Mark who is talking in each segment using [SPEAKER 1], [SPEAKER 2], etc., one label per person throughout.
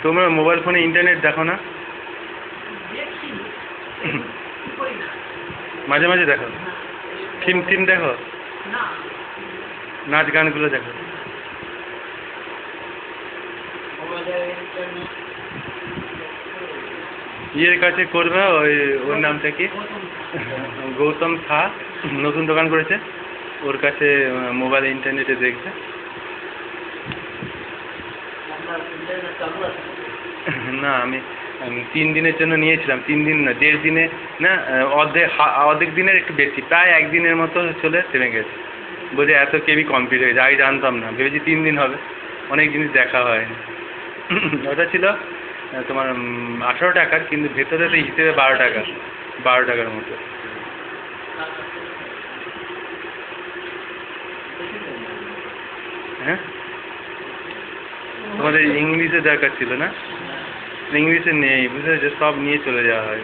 [SPEAKER 1] তোমরা মোবাইল ফোনে ইন্টারনেট দেখো না? মাঝে মাঝে দেখো? ফিল্ম দেখো? নাচ গানগুলো দেখো? ইয়ের কাছে করবে, ওর নামটা কি, গৌতম খা, নতুন দোকান করেছে, ওর কাছে মোবাইল ইন্টারনেটে দেখবে। না, আমি 3 দিনের জন্য নিয়েছিলাম। 3 দিন না, 1.5 দিনে না, অর্ধেক দিনের একটু বেশি, প্রায় 1 দিনের মতো চলে থেমে গেছে। বলছে এত কেবি কমপ্লিট হয়েছে, আগে জানতাম না, ভেবেছি 3 দিন হবে, অনেক জিনিস দেখা হয়নি। ওটা ছিল তোমার 18 টাকার, কিন্তু ভেতরে তো হিসেবে 12 টাকা, 12 টাকার মতো। হ্যাঁ, তোমাদের ইংলিশে দরকার ছিল না? ইংলিশে নেই, বুঝেছো, সব নিয়ে চলে যাওয়া হয়।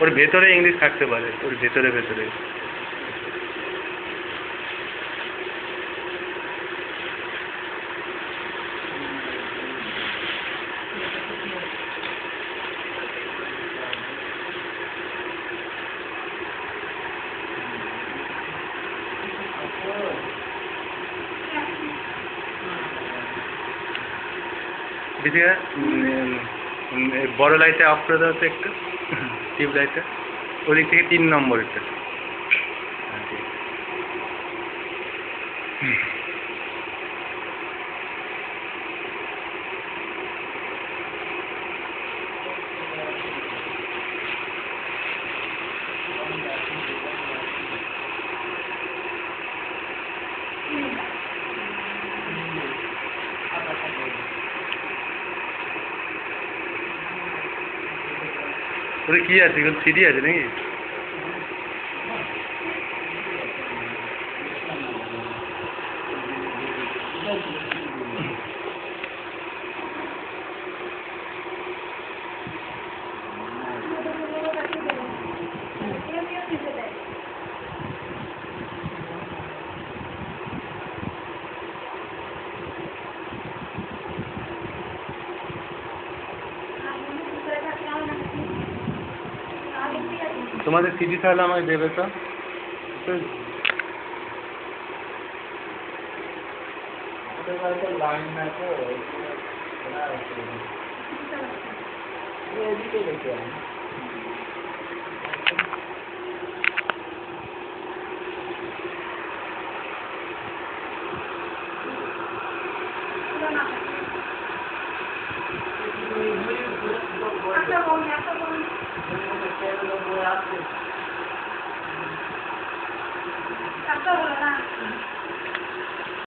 [SPEAKER 1] ওর ভেতরে ইংলিশ থাকতে পারে, ওর ভেতরে ভেতরে। বড় লাইটটা অফ করে দাও তো একটু, টিউব লাইটটা, ওদিক থেকে 3 নম্বরটা। ওটা কি আছে, এগুলো সিডি আছে নাকি? তোমাদের সিডি তাহলে আমাকে দেবে তো? লাইন আছে,